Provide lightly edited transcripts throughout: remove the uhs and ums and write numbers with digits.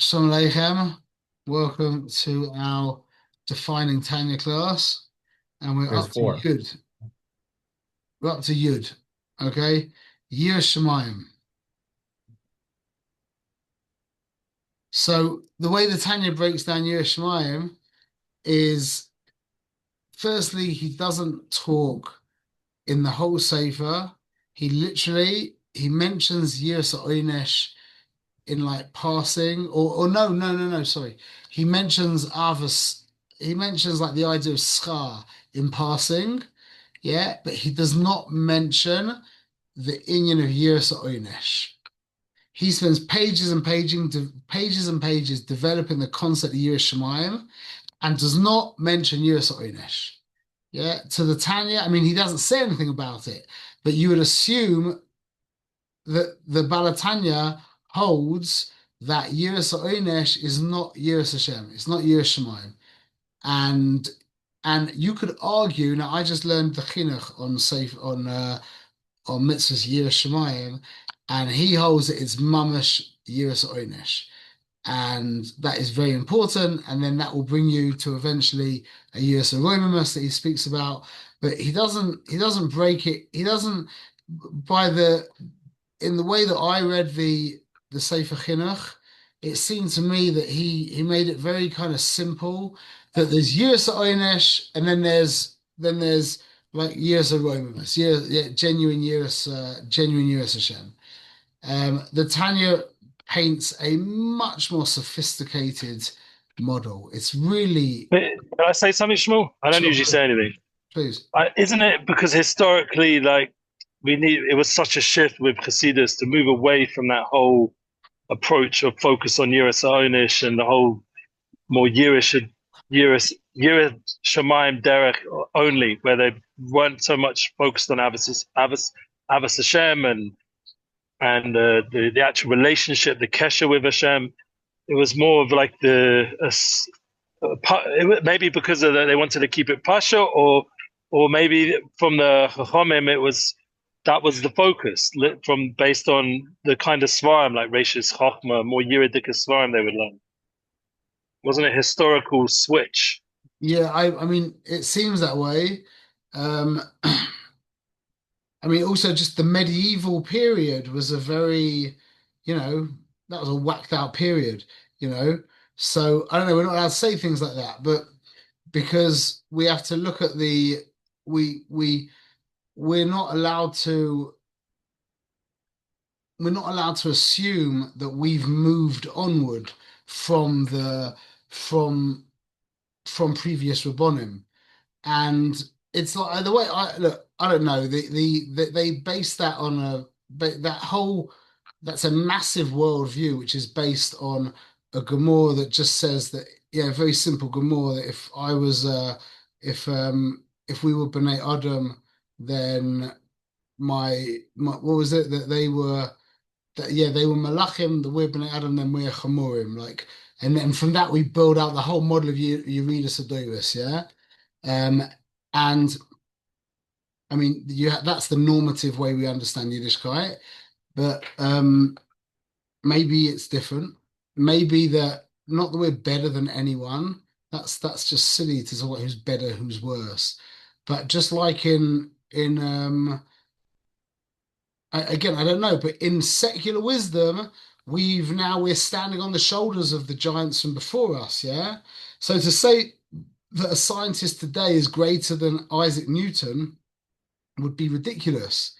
Assalamu alaikum. Welcome to our defining Tanya class, and we're There's up to four. Yud. We're up to Yud, okay? Yir Shemayim. So the way the Tanya breaks down Yir Shemayim is, firstly, he doesn't talk in the whole sefer. He mentions Yir Sa'onesh in like passing, or no, sorry. He mentions Avos. He mentions like the idea of schar in passing, yeah, but he does not mention the inyan of Yiras Oynesh. He spends pages and pages developing the concept of Yiras Shamayim and does not mention Yiras Oynesh. Yeah, to the Tanya, I mean, he doesn't say anything about it, but you would assume that the Balatanya holds that Yiras Oynesh is not Yiras Hashem, it's not Yiras Shamayim. And you could argue, now I just learned the chinuch on safe on mitzvahs Yiras Shamayim, and he holds that it's mamash Yiras Oynesh. And that is very important, and then that will bring you to eventually a Yiras Aromimus that he speaks about, but he doesn't break it, he doesn't by the in the way that I read the Sefer Chinuch, it seemed to me that he made it very kind of simple. That there's Yiras Oynesh, and then there's like Yiras Aromimus, yeah, genuine Yiras Hashem. The Tanya paints a much more sophisticated model. It's really But can I say something, Shmuel? I don't sure, usually say anything. please. Isn't it because historically, like it was such a shift with Hasidus to move away from that whole approach of focus on Yiras Onish and the whole more Yiras Shemaim Derech only, where they weren't so much focused on Avos Hashem and the actual relationship, the kesher with Hashem. It was more of like maybe because of they wanted to keep it pasha, or maybe from the Chachamim that was the focus from based on the kind of svarim like Rashis Chachma, more Yeridik svarim they would learn. Wasn't it a historical switch? Yeah, I mean, it seems that way. Um, I mean, also just the medieval period was a very, you know, that was a whacked out period, you know. So I don't know, we're not allowed to say things like that, but because we have to look at we we we're not allowed to we're not allowed to assume that we've moved onward from the from from previous Rabbonim. And it's like the way I look, I don't know. They base that on that whole that's a massive worldview which is based on a Gemara that just says that, yeah, very simple Gemara, that if we were B'nai Adam, then my what was it, that they were, that yeah, they were Malachim, the we're B'nai Adam, then we're Chamurim, like, and then from that we build out the whole model of Yeridus Adonis, yeah. um, and I mean, that's the normative way we understand Yiddishkeit, but maybe it's different. Maybe that, not that we're better than anyone. That's just silly to talk about who's better, who's worse. But just like again, I don't know, but in secular wisdom, we're standing on the shoulders of the giants from before us, yeah? So to say that a scientist today is greater than Isaac Newton would be ridiculous.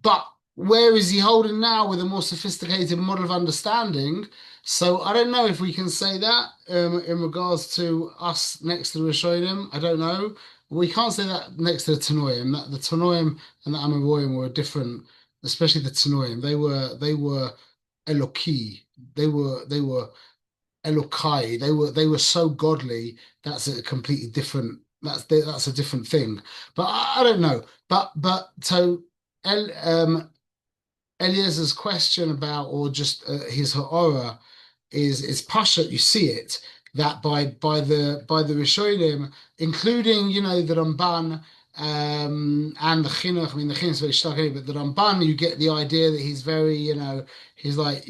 But where is he holding now with a more sophisticated model of understanding? So I don't know if we can say that in regards to us next to the Rishonim. I don't know. We can't say that next to the Tanoim. That the Tanoim and the Amoraim were different, especially the Tanoim. They were Eloki. They were Elokai. They were so godly. That's a completely different. That's a different thing. But I don't know. But so El, Eliezer's question about, or just his ha'ora, is pasha. You see it that by the Rishonim, including, the Ramban, and the Chinuch. I mean, the Chinuch is very stuck in it, but the Ramban, you get the idea that he's very, he's like,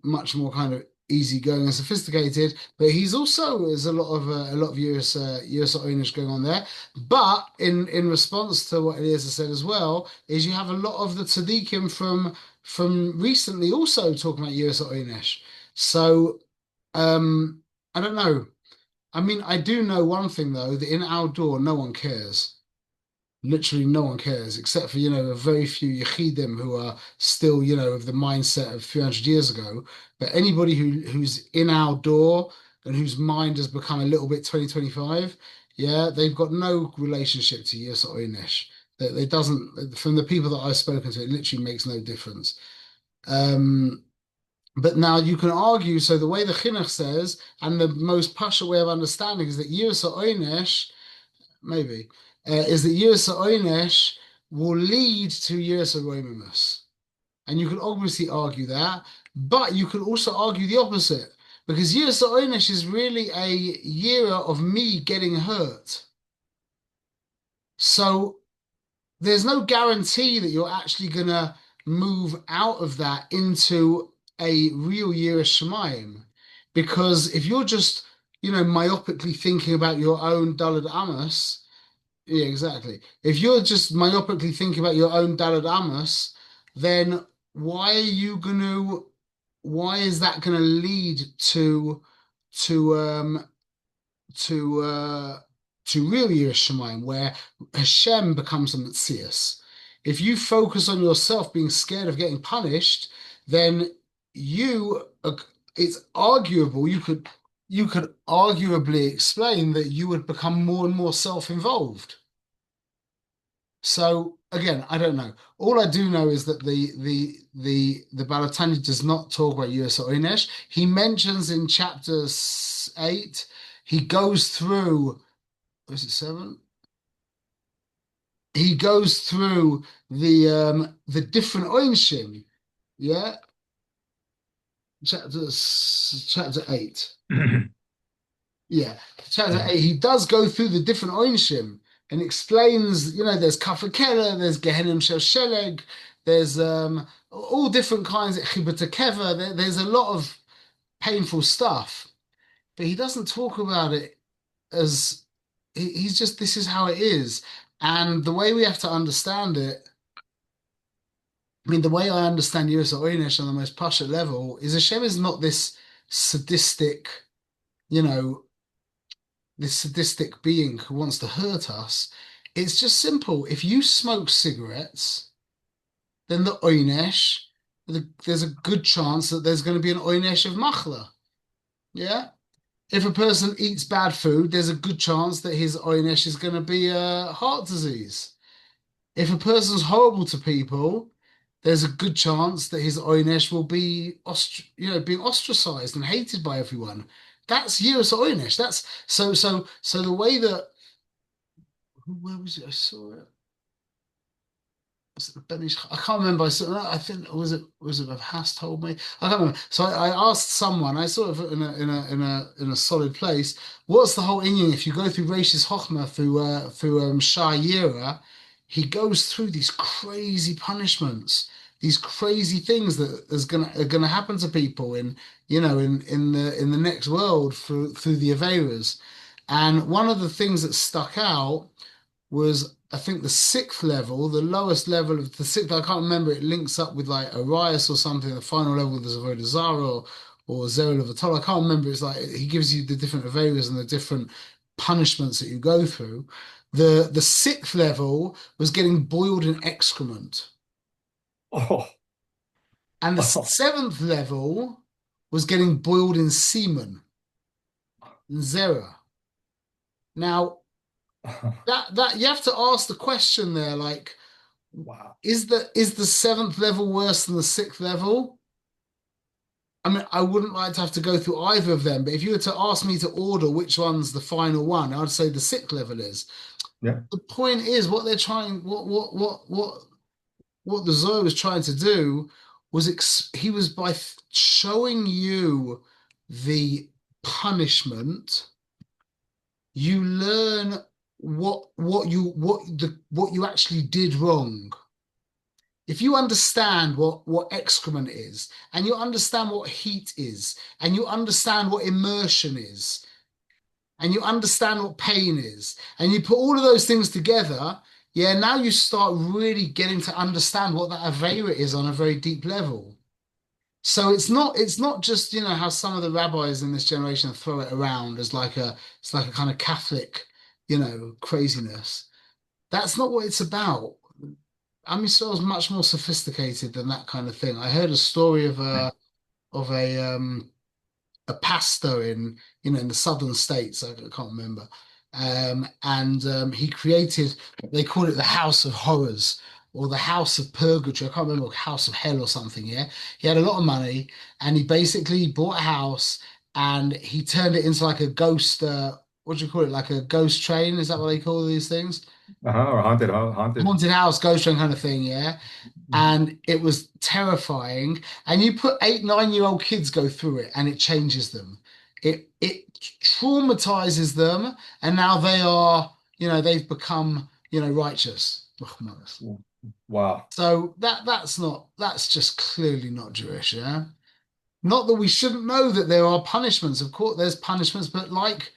much more kind of easygoing and sophisticated, but he's also there's a lot of US Oynish going on there. But in response to what Eliezer said as well, is you have a lot of the tzaddikim from recently also talking about US Oynish. So I don't know. I mean, I do know one thing though, that in outdoor, no one cares. Literally no one cares, except for, a very few Yechidim who are still, of the mindset of 300 years ago. But anybody who's in outdoor and whose mind has become a little bit 2025, yeah, they've got no relationship to Yus or Oynish. That it doesn't, from the people that I've spoken to, it literally makes no difference. Um, but now you can argue, so the way the Chinuch says, and the most pasha way of understanding is that Yus or Oynish maybe, is that Yirsa Oynesh will lead to Yirsa Romimus. And you could obviously argue that, but you could also argue the opposite, because Yirsa Oynesh is really a year of me getting hurt. So there's no guarantee that you're actually going to move out of that into a real year of Shemayim. Because if you're just, myopically thinking about your own Dalad Amos, yeah, exactly. If you're just myopically thinking about your own Dalad Amos, then why are you gonna, why is that gonna lead to to uh to real Yerushalayim, where Hashem becomes a Metzias? If you focus on yourself being scared of getting punished, then you it's arguable you could arguably explain that you would become more and more self-involved. So again, I don't know. All I do know is that the Balatani does not talk about Yus Oynesh. He mentions in chapter 8, he goes through, is it 7? He goes through the different Oinshim. Yeah, chapter 8. Yeah, chapter Mhm. 8, he does go through the different Oinshim and explains, there's Kafakela, there's Gehenim Shel Sheleg, there's all different kinds of Chibata Keva, there's a lot of painful stuff, but he doesn't talk about it as he's just, this is how it is. And the way we have to understand it, I mean, the way I understand Yusuf Oynesh on the most Pasha level is Hashem is not this sadistic, you know, this sadistic being who wants to hurt us. It's just simple. If you smoke cigarettes, then the oynesh, there's a good chance that there's going to be an oynesh of machla. Yeah. If a person eats bad food, there's a good chance that his oynesh is going to be heart disease. If a person's horrible to people, there's a good chance that his oynesh will be, being ostracized and hated by everyone. That's Yiras oynesh. That's so the way that where was it? I saw it. Was it I can't remember. I think was it Has told me? I can't remember. So I asked someone. I sort of in a solid place. What's the whole Indian? If you go through Rashis Chochmah through Shah Yira, he goes through these crazy punishments, these crazy things that are gonna happen to people in the next world through the Averas. And one of the things that stuck out was I think the sixth level, the lowest level of the sixth. I can't remember. It links up with like Arias or something. The final level there's Avodah Zarah or Zero of I can't remember. It's like he gives you the different areas and the different punishments that you go through. The sixth level was getting boiled in excrement, Oh, and the oh, seventh level was getting boiled in semen, in Zera. Now that you have to ask the question there, like wow. is the seventh level worse than the sixth level? I mean, I wouldn't like to have to go through either of them, but if you were to ask me to order which one's the final one, I'd say the sixth level is. Yeah. The point is, what they're trying, what the Zohar was trying to do was he was by showing you the punishment, you learn what you actually did wrong. if you understand what excrement is, and you understand what heat is, and you understand what immersion is, and you understand what pain is, and you put all of those things together, yeah, now you start really getting to understand what that Avera is on a very deep level. So it's not just, how some of the rabbis in this generation throw it around as like it's like a kind of Catholic, craziness. That's not what it's about. Am Yisrael is much more sophisticated than that kind of thing. I heard a story of a pastor in the southern states. I can't remember. And he created, they call it the House of Horrors or the House of Purgatory. I can't remember, House of Hell or something. Yeah, he had a lot of money and he basically bought a house and he turned it into like a ghost. What do you call it? Like a ghost train? Is that what they call these things? Or haunted. Haunted house, ghost train kind of thing. Yeah, and it was terrifying. And you put 8, 9-year-old kids go through it, and it changes them. It traumatizes them, and now they've become righteous. Wow. So that's just clearly not Jewish, yeah. Not that we shouldn't know that there are punishments. Of course, there's punishments, but like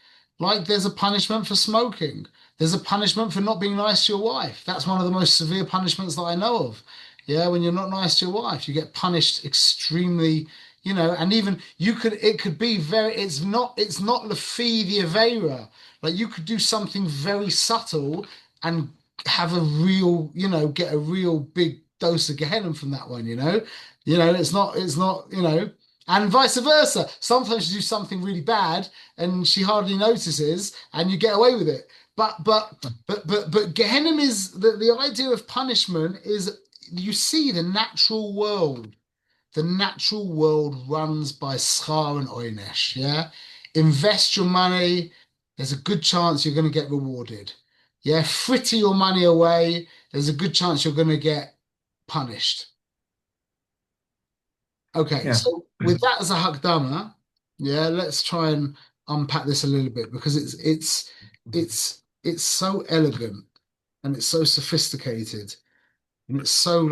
there's a punishment for smoking. There's a punishment for not being nice to your wife. That's one of the most severe punishments that I know of. Yeah, when you're not nice to your wife, you get punished extremely, and even it could be very, it's not the fee, the avera. Like you could do something very subtle and have a real, get a real big dose of Gehenna from that one, it's not, and vice versa. Sometimes you do something really bad and she hardly notices and you get away with it. But Gehenna is the idea of punishment is you see the natural world. The natural world runs by schar and oynesh. Yeah. Invest your money. There's a good chance you're going to get rewarded. Yeah. Fritter your money away. There's a good chance you're going to get punished. Okay, Yeah. so with that as a hakdama, yeah, let's try and unpack this a little bit because it's so elegant and it's so sophisticated and it's so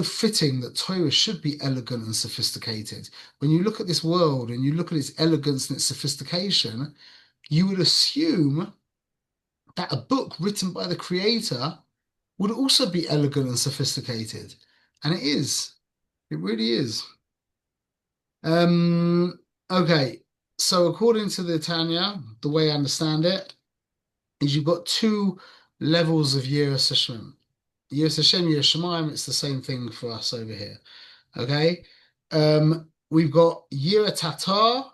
fitting that Torah should be elegant and sophisticated. When you look at this world and you look at its elegance and its sophistication, you would assume that a book written by the creator would also be elegant and sophisticated. And it is. It really is. Um, okay, so according to the Tanya, the way I understand it is you've got two levels of Yiras Hashem. Yiras Hashem, Yiras Shamayim, it's the same thing for us over here. Okay, we've got Yira Tatar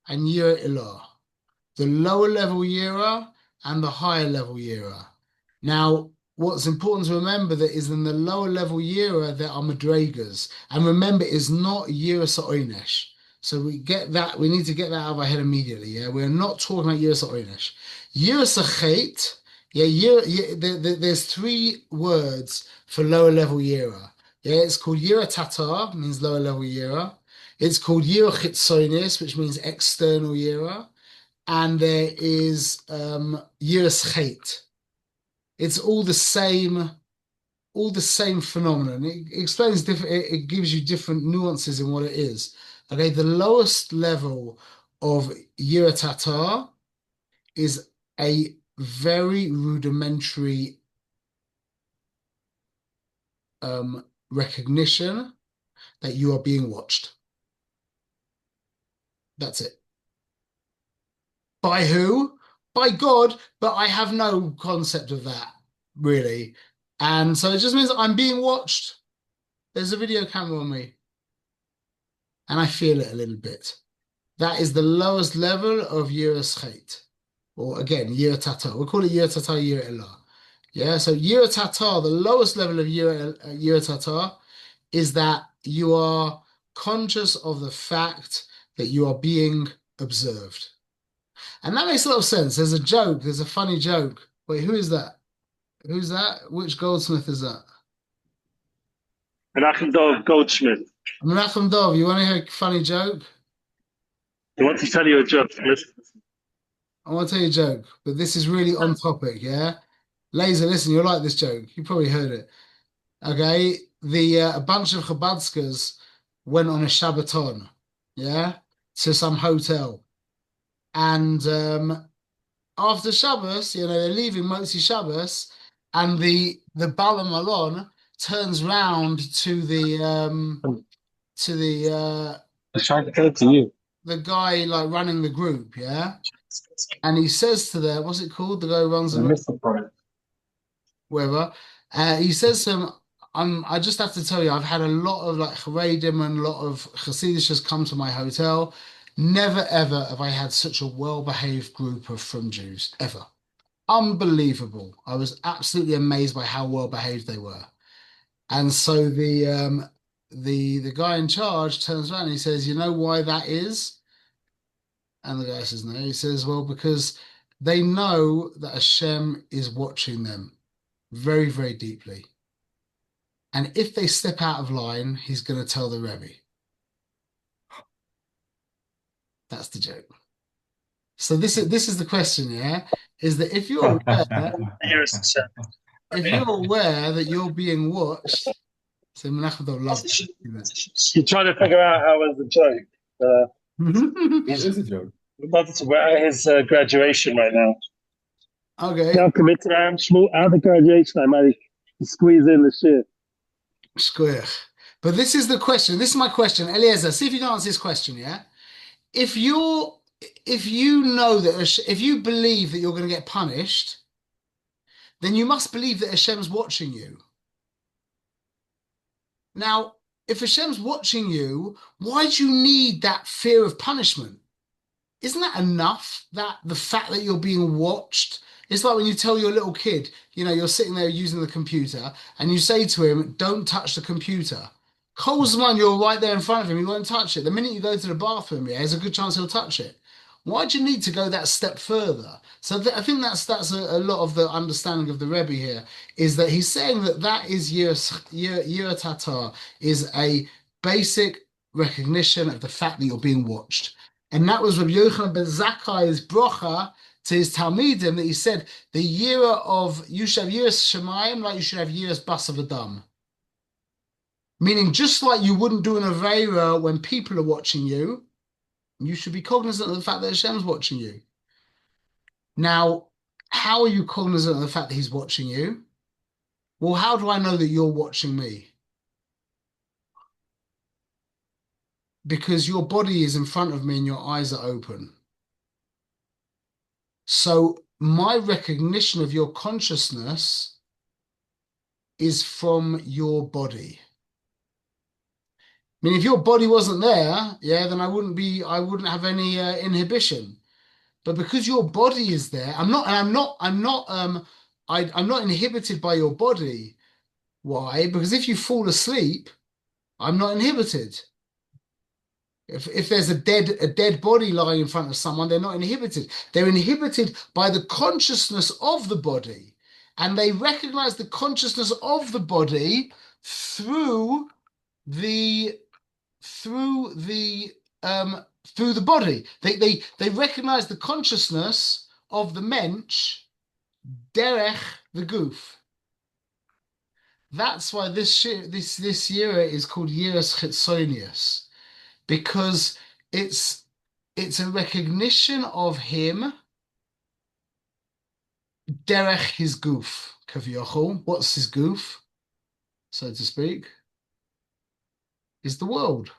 and Yira Ilah, the lower level Yira and the higher level Yira. Now, what's important to remember that is in the lower level Yira there are Madregas, and remember it's not Yira Sa'oinesh. So we need to get that out of our head immediately. Yeah, we're not talking about Yira Sa'oinesh. Yira Sa'chet, yeah, there's three words for lower level Yira. Yeah, it's called Yira Tatar, means lower level Yira. It's called Yira Chitzonis, which means external Yira. And there is Yiras Chet. It's all the same phenomenon. It explains different. It gives you different nuances in what it is. Okay, the lowest level of Yira Tatar is a very rudimentary recognition that you are being watched. That's it. By who? By God, but I have no concept of that, really. And so it just means that I'm being watched. There's a video camera on me, and I feel it a little bit. That is the lowest level of Yiras Chet, or again, Yira Tatar. We'll call it Yira Tatar, Yira Elah. Yeah, so Yira Tatar, the lowest level of Yira Tatar is that you are conscious of the fact that you are being observed. And that makes a lot of sense. There's a joke, there's a funny joke. Wait, who is that? Who's that? Which goldsmith is that? Menachem Dov Goldschmidt. Menachem Dov, you want to hear a funny joke? I want to tell you a joke. Listen. I want to tell you a joke, but this is really on topic, yeah? Laser, listen, you'll like this joke. You probably heard it. Okay. a bunch of Chabadskas went on a Shabbaton, yeah, to some hotel. And after Shabbos, they're leaving Motzi Shabbos, and the Bala Malon turns round to I'm trying to tell it to you. the guy like running the group, yeah, and he says to the what's it called? The guy who runs I the missed the part. whatever. He says to him, I just have to tell you, I've had a lot of like Haredim and a lot of Hasidishas come to my hotel. Never ever have I had such a well-behaved group of from Jews, ever. Unbelievable. I was absolutely amazed by how well-behaved they were. And so the guy in charge turns around and he says, you know why that is? And the guy says, no. He says, well, because they know that Hashem is watching them very, very deeply. And if they step out of line, he's going to tell the Rebbe. That's the joke. So this is the question, yeah? Is that if you're aware, if you're aware that you're being watched, so Menachem don't love You're trying to figure out how was the joke. What is a joke? We're at his graduation right now. Okay. Now committed I am Shmuel at the graduation. I might squeeze in the shit. Square. But this is the question. This is my question. Eliezer, see if you can answer this question, yeah? If you know that if you believe that you're going to get punished, then you must believe that Hashem's watching you. Now, if Hashem's watching you, why do you need that fear of punishment? Isn't that enough? That the fact that you're being watched? It's like when you tell your little kid, you're sitting there using the computer and you say to him, don't touch the computer. Colesman, you're right there in front of him, he won't touch it. The minute you go to the bathroom, yeah, there's a good chance he'll touch it. Why do you need to go that step further? So I think that's a lot of the understanding of the Rebbe here, is that he's saying that is Yirat Tatar, is a basic recognition of the fact that you're being watched. And that was Rabbi Yochanan ben Zakkai's brocha to his Talmidim, that he said, the year of, you should have Yiras Shemayim like you should have Yiras Basar V'Dam. Meaning, just like you wouldn't do an Aveira when people are watching you, you should be cognizant of the fact that Hashem's watching you. Now, how are you cognizant of the fact that he's watching you? Well, how do I know that you're watching me? Because your body is in front of me and your eyes are open. So my recognition of your consciousness is from your body. I mean, if your body wasn't there, yeah, then I wouldn't have any inhibition. But because your body is there, I'm not inhibited by your body. Why? Because if you fall asleep, I'm not inhibited. If there's a dead body lying in front of someone, they're not inhibited. They're inhibited by the consciousness of the body. And they recognize the consciousness of the body through the body. They recognize the consciousness of the mensch derech the goof. That's why this year is called Yiras Chitzonius, because it's a recognition of him derech his goof. Kaviochel, what's his goof, so to speak, is the world.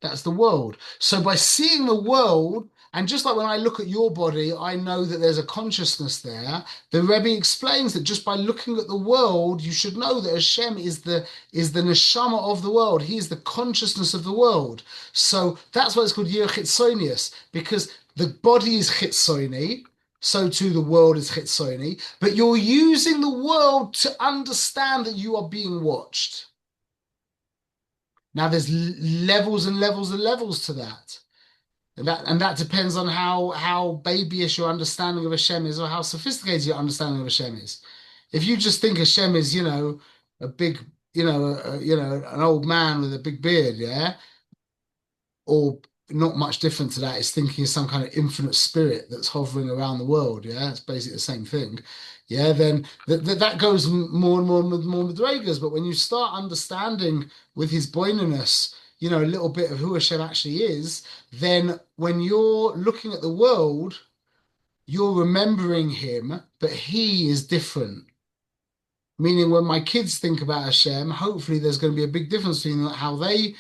That's the world. So by seeing the world, and just like when I look at your body, I know that there's a consciousness there. The Rebbe explains that just by looking at the world, you should know that Hashem is the neshama of the world. He is the consciousness of the world. So that's why it's called Yir Chitzonius, because the body is chitzoni, so too the world is chitzoni, but you're using the world to understand that you are being watched. Now there's levels and levels and levels to that. And that depends on how babyish your understanding of Hashem is, or how sophisticated your understanding of Hashem is. If you just think Hashem is, a big, an old man with a big beard, yeah, or not much different to that. It's thinking of some kind of infinite spirit that's hovering around the world. Yeah, it's basically the same thing. Yeah, then that goes more and more with more Madrigas. But when you start understanding with his boinaness, a little bit of who Hashem actually is, then when you're looking at the world, you're remembering him, but he is different. Meaning, when my kids think about Hashem, hopefully there's going to be a big difference between how they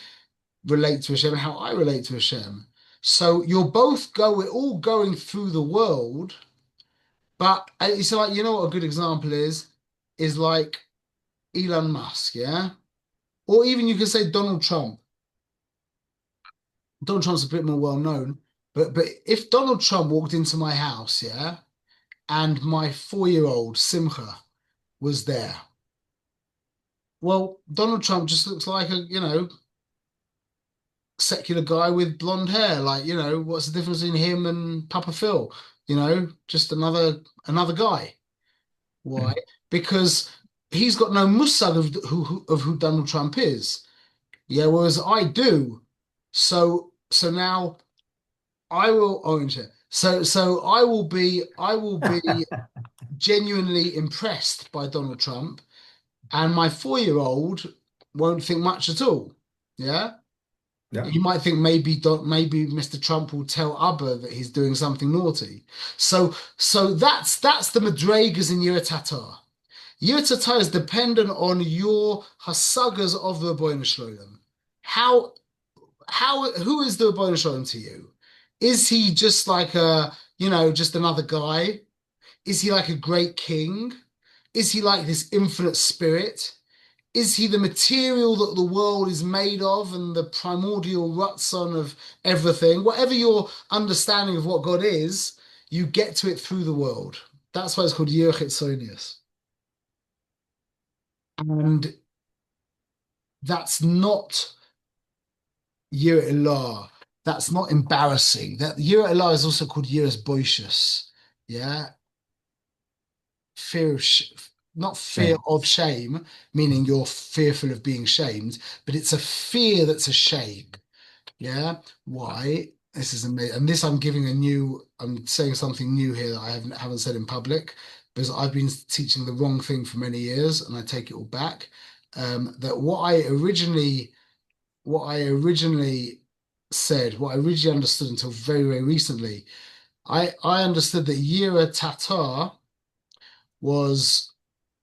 relate to Hashem and how I relate to Hashem. So we're all going through the world, but it's like, what a good example is like Elon Musk, yeah? Or even you could say Donald Trump. Donald Trump's a bit more well known, but if Donald Trump walked into my house, yeah, and my 4-year-old Simcha was there, well, Donald Trump just looks like a, secular guy with blonde hair. Like, what's the difference between him and Papa Phil? Just another guy. Why? Because he's got no musag of who Donald Trump is. Yeah, whereas I do. So now I will orange it. So I will be genuinely impressed by Donald Trump, and my 4-year-old won't think much at all. Yeah. Yeah. You might think maybe Mr. Trump will tell Abba that he's doing something naughty. So that's the madregas in Yirat Yirat is dependent on your hasagas of the Rebbeinu Shlolem. Who is the Rebbeinu Shlolem to you? Is he just like just another guy? Is he like a great king? Is he like this infinite spirit? Is he the material that the world is made of and the primordial rutson of everything? Whatever your understanding of what God is, you get to it through the world. That's why it's called Yirach Hitzonius. And that's not Yirah Elah. That's not embarrassing. That Yirah Elah is also called Yiras Boishus. Yeah. Fear of not fear Shame. of shame, meaning you're fearful of being shamed, but it's a fear that's a shame. Yeah. Why? This is amazing. And this I'm saying something new here that I haven't said in public, because I've been teaching the wrong thing for many years, and I take it all back. That what I originally said, what I originally understood until very, very recently, I understood that Yira Tatar was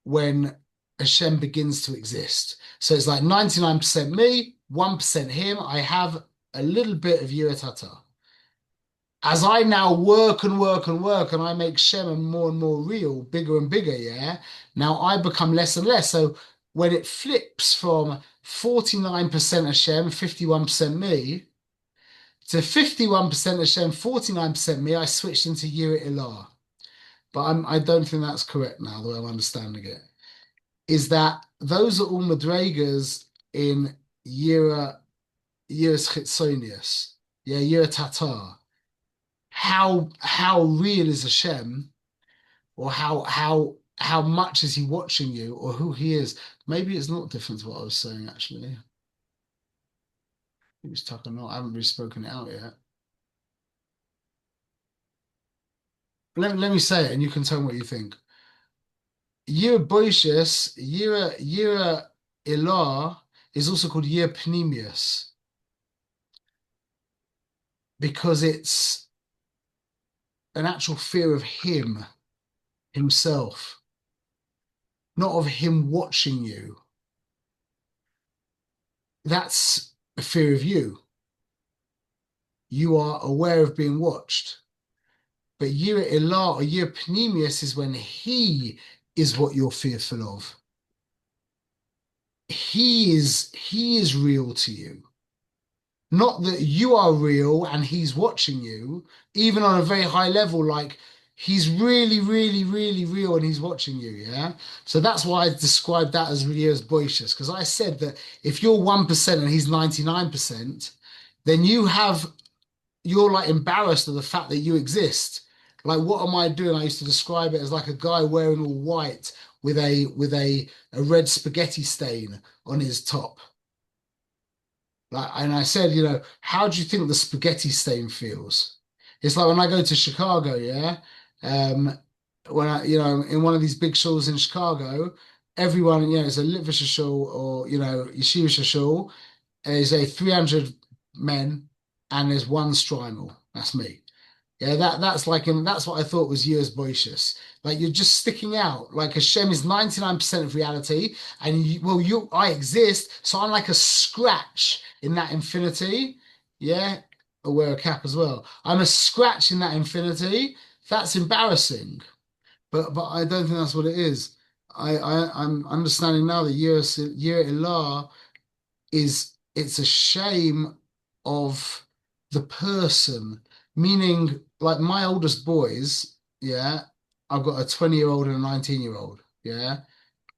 when Hashem begins to exist. So it's like 99% me, 1% him. I have a little bit of Yira Tatar. As I now work and work and work, and I make Shem more and more real, bigger and bigger, yeah, now I become less and less. So when it flips from 49% Hashem, 51% me, to 51% Hashem, 49% me, I switched into Yira Ilah. But I don't think that's correct now, the way I'm understanding it. Is that those are all madregas in Yiras Chitzonius, yeah, Yira Tatar. How real is Hashem, or how much is he watching you, or who he is? Maybe it's not different to what I was saying actually. It was talking not. I haven't really spoken it out yet. Let me say it, and you can tell me what you think. Year Boishis, year Ilah is also called year Pneumius because it's an actual fear of him, himself, not of him watching you. That's a fear of you. You are aware of being watched. But year Ilah or year Pneumius is when he is what you're fearful of. He is real to you. Not that you are real and he's watching you, even on a very high level, like he's really, really, really real and he's watching you, yeah? So that's why I described that as really as boisterous, because I said that if you're 1% and he's 99%, then you're like embarrassed of the fact that you exist. Like, what am I doing? I used to describe it as like a guy wearing all white with a red spaghetti stain on his top. Like, and I said, you know, how do you think the spaghetti stain feels? It's like when I go to Chicago, yeah. Um, when I, you know, in one of these big shuls in Chicago, everyone, you know, it's a Litvischer shul or, you know, Yeshiva shul, is a 300 men and there's one Strimal. That's me. Yeah, that's like that's what I thought was years boicious. Like you're just sticking out. Like Hashem is 99% of reality, and I exist, so I'm like a scratch in that infinity. Yeah, I wear a cap as well. I'm a scratch in that infinity. That's embarrassing, but I don't think that's what it is. I'm understanding now that year Ilah is it's a shame of the person, meaning like my oldest boys, yeah, I've got a 20-year-old and a 19-year-old, yeah.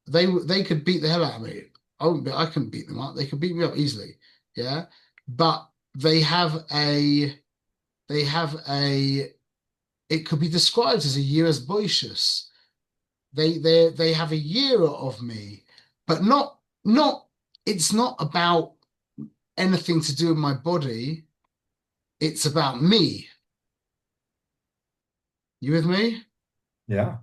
They could beat the hell out of me. I couldn't beat them up. They could beat me up easily, yeah. But they have a it could be described as a year as boicious. They have a year of me, but not it's not about anything to do with my body. It's about me. You with me? Yeah.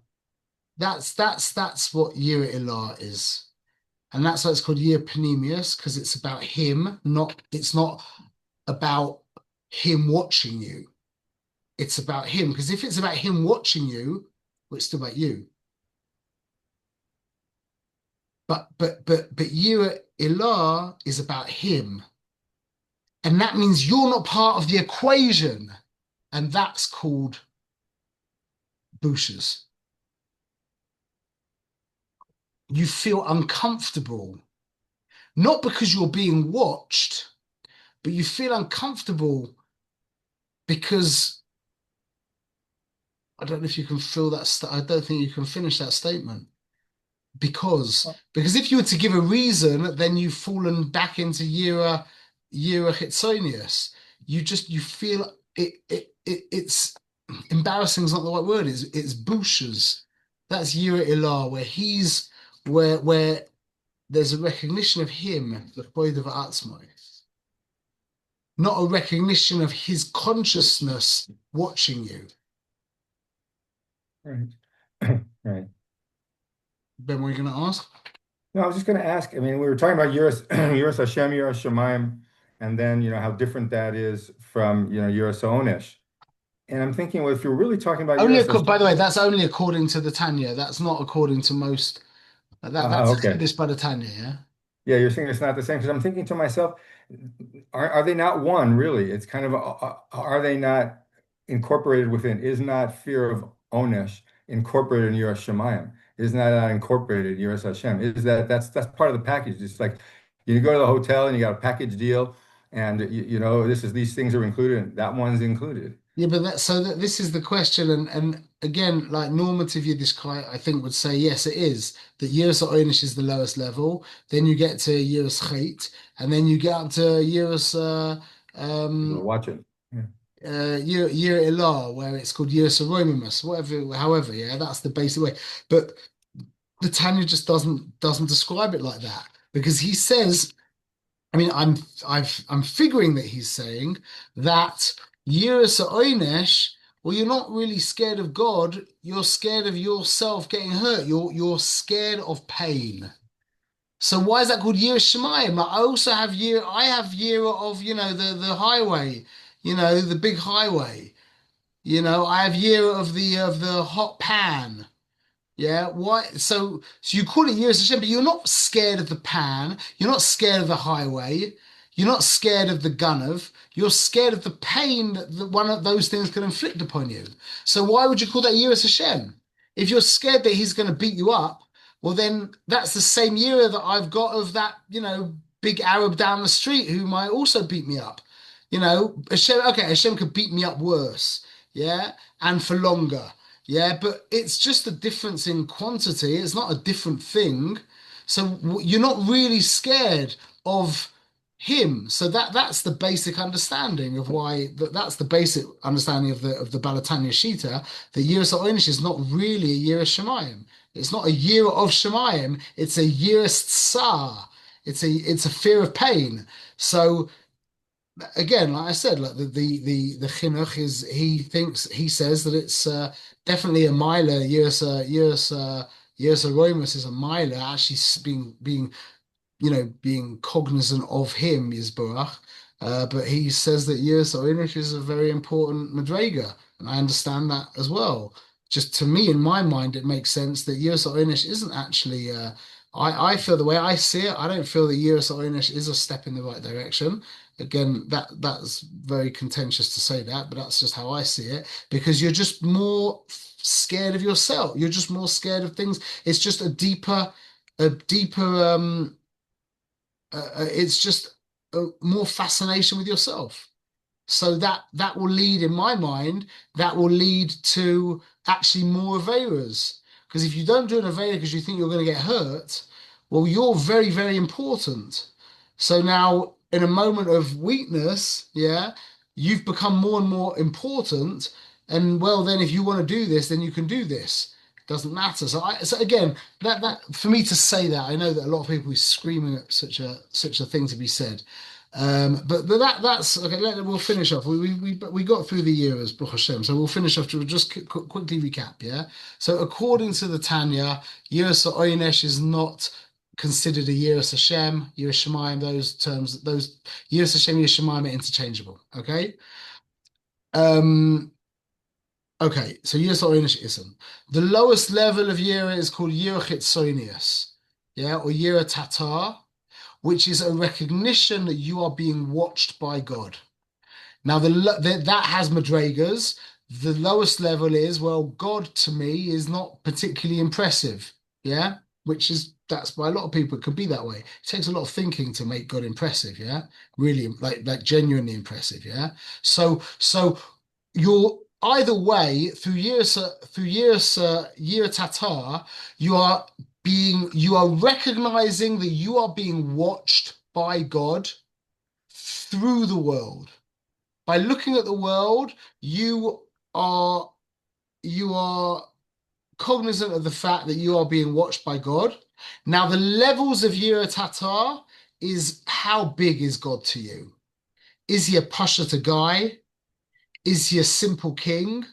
That's what Yira Ilah is. And that's why it's called Yir Panemius, because it's about him, not it's not about him watching you. It's about him. Because if it's about him watching you, well, it's still about you. But Yira Ilah is about him. And that means you're not part of the equation. And that's called bushes. You feel uncomfortable, not because you're being watched, but you feel uncomfortable because I don't know if you can feel that. I don't think you can finish that statement because if you were to give a reason, then you've fallen back into Yira Hitsonius. You feel it's embarrassing is not the right word. It's bushes. That's Yira Ilah, where there's a recognition of him, the Void of Atzmai, not a recognition of his consciousness watching you. Right. Right. Ben, what are you going to ask? No, I was just going to ask. I mean, we were talking about Yiras, Yiras Hashem, Yiras Shamayim, and then how different that is from Yiras Onesh. And I'm thinking, well, if you're really talking about Yiras By the Hashem, way, that's only according to the Tanya. That's not according to most. That's okay. established by the Tanya, yeah. Yeah, you're saying it's not the same because I'm thinking to myself, are they not one really? It's kind of are they not incorporated within? Is not fear of Onesh incorporated in Yiras Shamayim? Is not incorporated in Yiras Hashem? Is that's part of the package? It's like you go to the hotel and you got a package deal, and these things are included, and that one's included. Yeah, but this is the question, and again, like normative Yiddishkeit, I think would say yes, it is that Yiras Oynish is the lowest level. Then you get to Yiras Chait, and then you get up to Yiras We're watching. Yeah. Yir Ilah, where it's called Yiras Aromimus, whatever, however, yeah, that's the basic way. But the Tanya just doesn't describe it like that because he says. I mean, I'm figuring that he's saying that Yiras Oynesh, well, you're not really scared of God, you're scared of yourself getting hurt. You're scared of pain. So why is that called Yiras Shemayim? Like, I also have year of, the highway, the big highway. I have year of the hot pan. Yeah, why? So you call it Yiras Hashem, but you're not scared of the pan. You're not scared of the highway. You're not scared of the gunav. You're scared of the pain that one of those things can inflict upon you. So why would you call that Yiras Hashem? If you're scared that he's going to beat you up, well, then that's the same Yira that I've got of that, big Arab down the street who might also beat me up. Hashem, okay, Hashem could beat me up worse, yeah, and for longer. Yeah, but it's just a difference in quantity. It's not a different thing. So you're not really scared of him. So that's the basic understanding of why that's the basic understanding of the Balatanya Shita. The Yiras Oynish is not really a Yiras Shemayim. It's not a year of Shemayim. It's a Yiras Tsar. It's a fear of pain So again, like I said, like the chinuch is he says that it's definitely a miler. Years Aromas is a miler, actually being cognizant of him, Yisborach. But he says that Yiras Oynish is a very important Madrega, and I understand that as well. Just to me, in my mind, it makes sense that Yiras Oynish isn't actually. I feel the way I see it. I don't feel that Yiras Oynish is a step in the right direction. Again, that's very contentious to say that, but that's just how I see it. Because you're just more scared of yourself. You're just more scared of things. It's just a deeper it's just more fascination with yourself. So that will lead, in my mind, that will lead to actually more Averas. Because if you don't do an Avera because you think you're going to get hurt, well, you're very, very important. So now, in a moment of weakness, yeah, you've become more and more important. And well, then if you want to do this, then you can do this. Doesn't matter. So again, that for me to say that, I know that a lot of people are screaming at such a thing to be said. But that's okay. We'll finish off. We got through the year as Baruch Hashem, so we'll finish off. We'll just quickly recap. Yeah. So according to the Tanya, Yiras Oynesh is not considered a Yiras Hashem, Yiras Shemayim. Those terms, those Yiras Hashem, Yiras Shemayim are interchangeable. Okay. Um. Okay. So Yiras Oynesh isn't. The lowest level of Yira is called Yira Chitzonius. Yeah, or Yira Tatar, which is a recognition that you are being watched by God. Now, that has madrigas. The lowest level is, well, God to me is not particularly impressive. Yeah, that's by a lot of people. It could be that way. It takes a lot of thinking to make God impressive. Yeah, really, like genuinely impressive. Yeah. So you're either way through year Tatar, you are recognizing that you are being watched by God through the world. By looking at the world, you are you are cognizant of the fact that you are being watched by God. Now, the levels of Yira Tatar is how big is God to you? Is he a Pasha guy? Is he a simple king?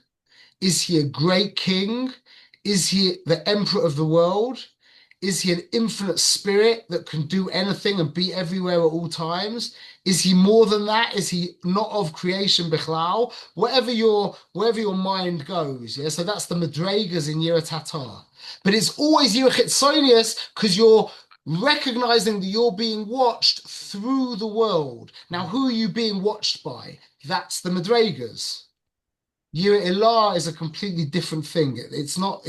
Is he a great king? Is he the emperor of the world? Is he an infinite spirit that can do anything and be everywhere at all times? Is he more than that? Is he not of creation bichlal? Wherever your mind goes, yeah. So that's the madregas in Yira Tatar. But it's always Yira Chitzonius because you're recognizing that you're being watched through the world. Now, who are you being watched by? That's the madregas. Yira Ilah is a completely different thing. It's not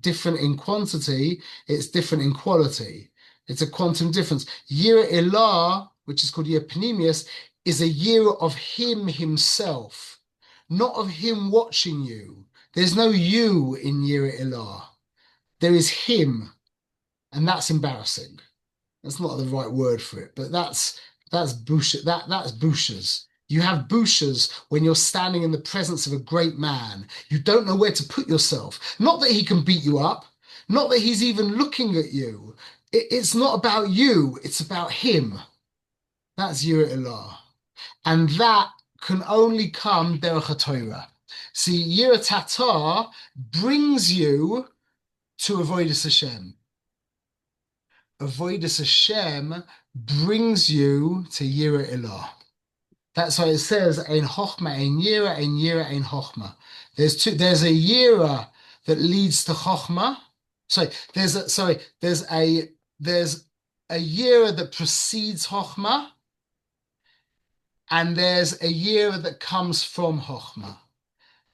different in quantity, it's different in quality. It's a quantum difference. Yira Ilah, which is called Yira Panemius, is a year of him himself, not of him watching you. There's no you in Yira Ilah. There is him, and that's embarrassing. That's not the right word for it, but that's busha, that's bushas. You have bushas when you're standing in the presence of a great man. You don't know where to put yourself. Not that he can beat you up, not that he's even looking at you. It's not about you, it's about him. That's Yira Ilah. And that can only come derech Torah. See, Yira Tatar brings you to avoidus Hashem. Avoidus Hashem brings you to Yira Ilah. That's why it says ein chochma, ein yira, ein chochma. There's a yira that leads to chochma. There's a yira that precedes chochma, and there's a yira that comes from chochma.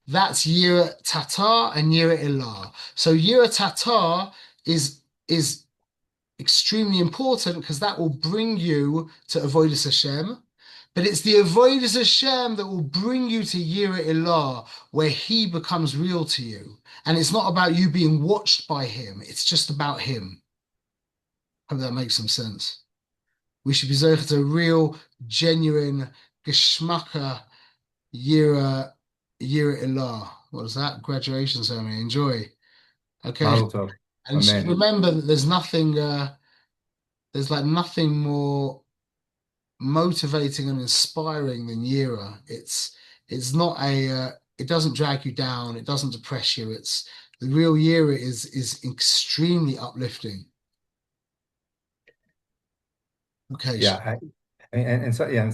That's yira tatar and yira ilah. So yira tatar is extremely important because that will bring you to avoidus Hashem. But it's the avoidus Hashem that will bring you to Yira Ilah, where he becomes real to you. And it's not about you being watched by him. It's just about him. Hope that makes some sense. We should be zocheh to a real, genuine, geschmacka Yira Ilah. What is that? Graduation ceremony. Enjoy. Okay. Mazel tov. And just Amen. remember that there's like nothing more motivating and inspiring than Yira. It's not it doesn't drag you down, it doesn't depress you. It's the real Yira is extremely uplifting. Okay, Yeah, and so yeah, and